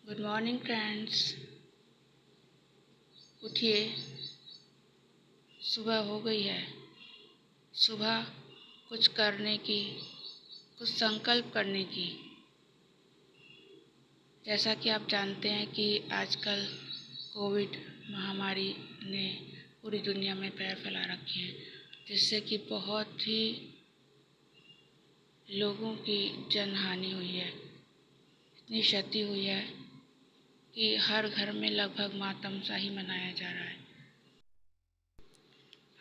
Good morning friends. उठिए, सुबह हो गई है। सुबह कुछ करने की, कुछ संकल्प करने की। जैसा कि आप जानते हैं कि आजकल कोविड महामारी ने पूरी दुनिया में पैर फैला रखे हैं, जिससे कि बहुत ही लोगों की जनहानि हुई है। इतनी क्षति हुई है कि हर घर में लगभग मातम सा ही मनाया जा रहा है।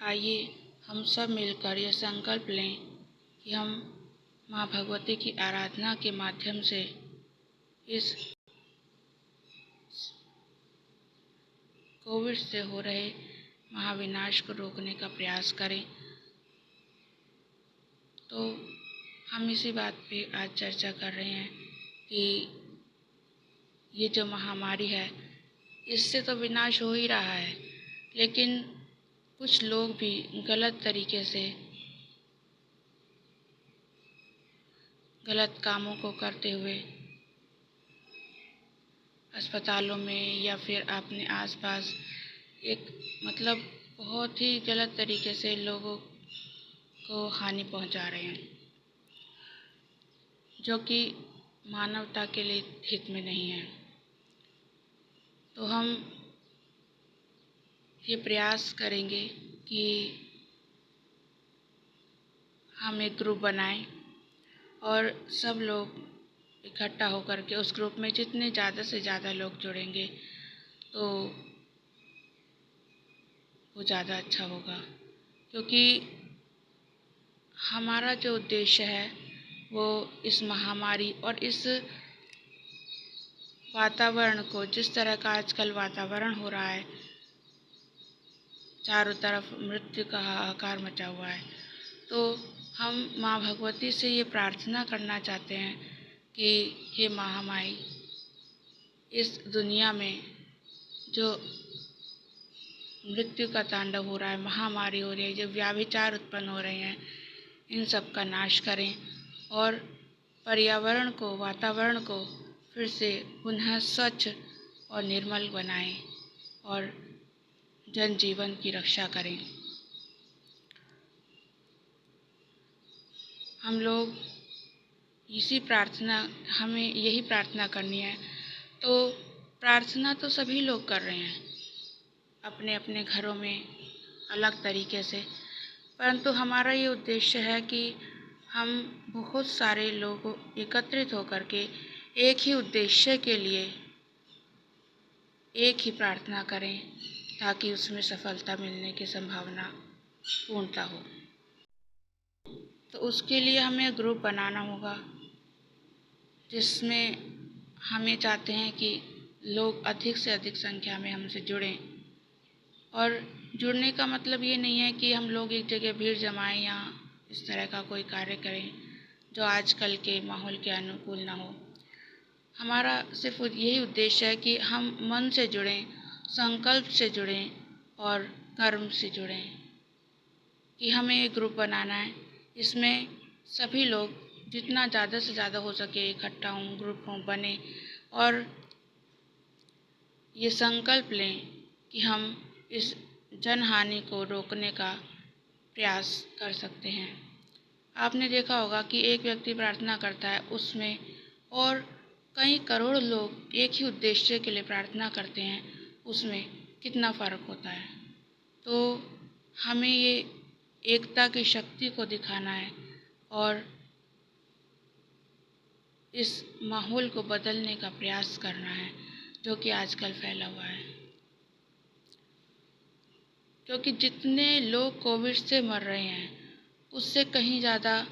आइए हम सब मिलकर यह संकल्प लें कि हम माँ भगवती की आराधना के माध्यम से इस कोविड से हो रहे महाविनाश को रोकने का प्रयास करें। तो हम इसी बात पे आज चर्चा कर रहे हैं कि ये जो महामारी है, इससे तो विनाश हो ही रहा है, लेकिन कुछ लोग भी गलत तरीके से गलत कामों को करते हुए अस्पतालों में या फिर अपने आसपास एक बहुत ही गलत तरीके से लोगों को हानि पहुंचा रहे हैं, जो कि मानवता के लिए हित में नहीं है। तो हम ये प्रयास करेंगे कि हम एक ग्रुप बनाएं और सब लोग इकट्ठा होकर के उस ग्रुप में जितने ज़्यादा से ज़्यादा लोग जुड़ेंगे तो वो ज़्यादा अच्छा होगा, क्योंकि हमारा जो उद्देश्य है वो इस महामारी और इस वातावरण को, जिस तरह का आजकल वातावरण हो रहा है, चारों तरफ मृत्यु का हाहाकार मचा हुआ है, तो हम माँ भगवती से ये प्रार्थना करना चाहते हैं कि हे महामाई, इस दुनिया में जो मृत्यु का तांडव हो रहा है, महामारी हो रही है, जो व्याभिचार उत्पन्न हो रहे हैं, इन सब का नाश करें और पर्यावरण को, वातावरण को फिर से पुनः स्वच्छ और निर्मल बनाएं और जनजीवन की रक्षा करें। हम लोग हमें यही प्रार्थना करनी है। तो प्रार्थना तो सभी लोग कर रहे हैं अपने अपने घरों में अलग तरीके से, परंतु हमारा ये उद्देश्य है कि हम बहुत सारे लोग एकत्रित होकर के एक ही उद्देश्य के लिए एक ही प्रार्थना करें, ताकि उसमें सफलता मिलने की संभावना पूर्णता हो। तो उसके लिए हमें ग्रुप बनाना होगा, जिसमें हमें चाहते हैं कि लोग अधिक से अधिक संख्या में हमसे जुड़ें। और जुड़ने का मतलब ये नहीं है कि हम लोग एक जगह भीड़ जमाएं या इस तरह का कोई कार्य करें जो आजकल के माहौल के अनुकूल ना हो। हमारा सिर्फ यही उद्देश्य है कि हम मन से जुड़ें, संकल्प से जुड़ें और कर्म से जुड़ें कि हमें एक ग्रुप बनाना है। इसमें सभी लोग जितना ज़्यादा से ज़्यादा हो सके इकट्ठा हों, ग्रुप हों, बने और ये संकल्प लें कि हम इस जनहानि को रोकने का प्रयास कर सकते हैं। आपने देखा होगा कि एक व्यक्ति प्रार्थना करता है, उसमें और कई करोड़ लोग एक ही उद्देश्य के लिए प्रार्थना करते हैं, उसमें कितना फ़र्क होता है। तो हमें ये एकता की शक्ति को दिखाना है और इस माहौल को बदलने का प्रयास करना है जो कि आजकल फैला हुआ है। क्योंकि जितने लोग कोविड से मर रहे हैं, उससे कहीं ज़्यादा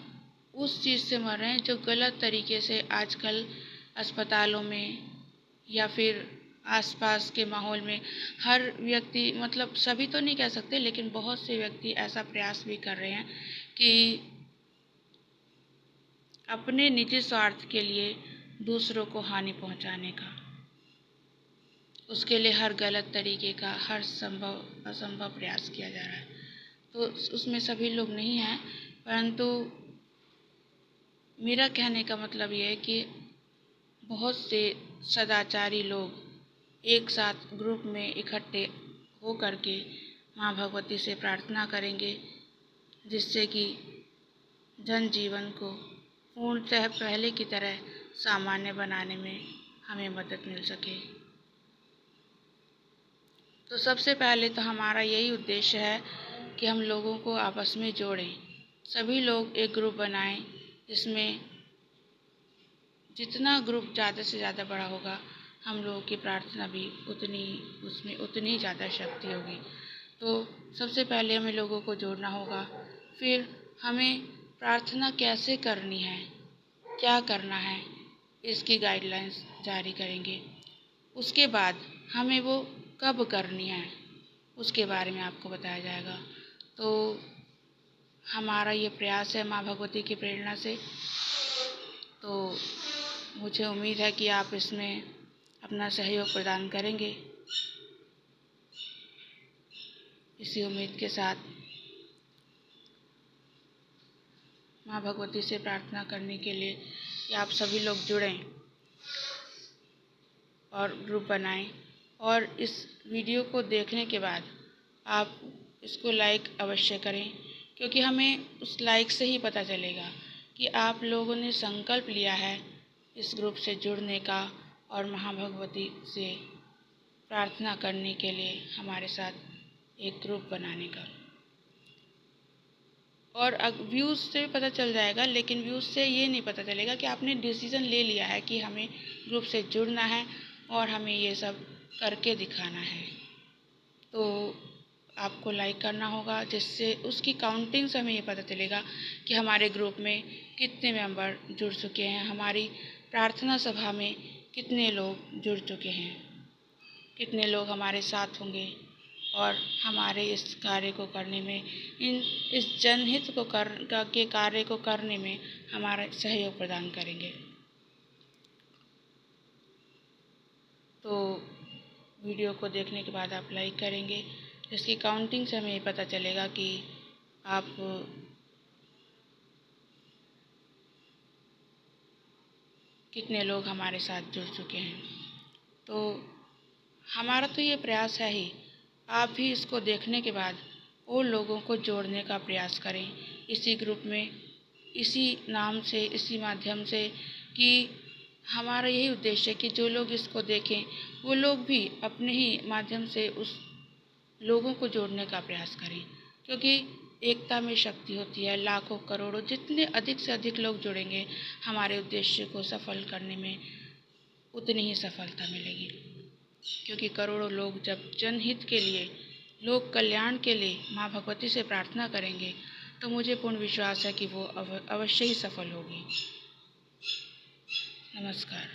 उस चीज़ से मर रहे हैं जो गलत तरीके से आजकल अस्पतालों में या फिर आसपास के माहौल में हर व्यक्ति, सभी तो नहीं कह सकते, लेकिन बहुत से व्यक्ति ऐसा प्रयास भी कर रहे हैं कि अपने निजी स्वार्थ के लिए दूसरों को हानि पहुंचाने का, उसके लिए हर गलत तरीके का, हर संभव असंभव प्रयास किया जा रहा है। तो उसमें सभी लोग नहीं हैं, परंतु मेरा कहने का मतलब ये है कि बहुत से सदाचारी लोग एक साथ ग्रुप में इकट्ठे हो करके माँ भगवती से प्रार्थना करेंगे, जिससे कि जनजीवन को पूर्णतः पहले की तरह सामान्य बनाने में हमें मदद मिल सके। तो सबसे पहले तो हमारा यही उद्देश्य है कि हम लोगों को आपस में जोड़ें। सभी लोग एक ग्रुप बनाएं, जिसमें जितना ग्रुप ज़्यादा से ज़्यादा बड़ा होगा, हम लोगों की प्रार्थना भी उसमें उतनी ही ज़्यादा शक्ति होगी। तो सबसे पहले हमें लोगों को जोड़ना होगा। फिर हमें प्रार्थना कैसे करनी है, क्या करना है, इसकी गाइडलाइंस जारी करेंगे। उसके बाद हमें वो कब करनी है, उसके बारे में आपको बताया जाएगा। तो हमारा ये प्रयास है माँ भगवती की प्रेरणा से। तो मुझे उम्मीद है कि आप इसमें अपना सहयोग प्रदान करेंगे। इसी उम्मीद के साथ माँ भगवती से प्रार्थना करने के लिए कि आप सभी लोग जुड़ें और ग्रुप बनाएं, और इस वीडियो को देखने के बाद आप इसको लाइक अवश्य करें, क्योंकि हमें उस लाइक से ही पता चलेगा कि आप लोगों ने संकल्प लिया है इस ग्रुप से जुड़ने का और महाभगवती से प्रार्थना करने के लिए हमारे साथ एक ग्रुप बनाने का। और व्यूज़ से भी पता चल जाएगा, लेकिन व्यूज़ से ये नहीं पता चलेगा कि आपने डिसीज़न ले लिया है कि हमें ग्रुप से जुड़ना है और हमें ये सब करके दिखाना है। तो आपको लाइक करना होगा, जिससे उसकी काउंटिंग से हमें ये पता चलेगा कि हमारे ग्रुप में कितने मेंबर जुड़ चुके हैं, हमारी प्रार्थना सभा में कितने लोग जुड़ चुके हैं, कितने लोग हमारे साथ होंगे और हमारे इस कार्य को करने में, इस जनहित को के कार्य को करने में हमारा सहयोग प्रदान करेंगे। तो वीडियो को देखने के बाद आप लाइक करेंगे, जिसकी काउंटिंग से हमें पता चलेगा कि आप कितने लोग हमारे साथ जुड़ चुके हैं। तो हमारा तो ये प्रयास है ही, आप भी इसको देखने के बाद और लोगों को जोड़ने का प्रयास करें इसी ग्रुप में, इसी नाम से, इसी माध्यम से, कि हमारा यही उद्देश्य है कि जो लोग इसको देखें वो लोग भी अपने ही माध्यम से उस लोगों को जोड़ने का प्रयास करें, क्योंकि एकता में शक्ति होती है। लाखों करोड़ों जितने अधिक से अधिक लोग जुड़ेंगे, हमारे उद्देश्य को सफल करने में उतनी ही सफलता मिलेगी। क्योंकि करोड़ों लोग जब जनहित के लिए, लोक कल्याण के लिए माँ भगवती से प्रार्थना करेंगे, तो मुझे पूर्ण विश्वास है कि वो अवश्य ही सफल होगी। नमस्कार।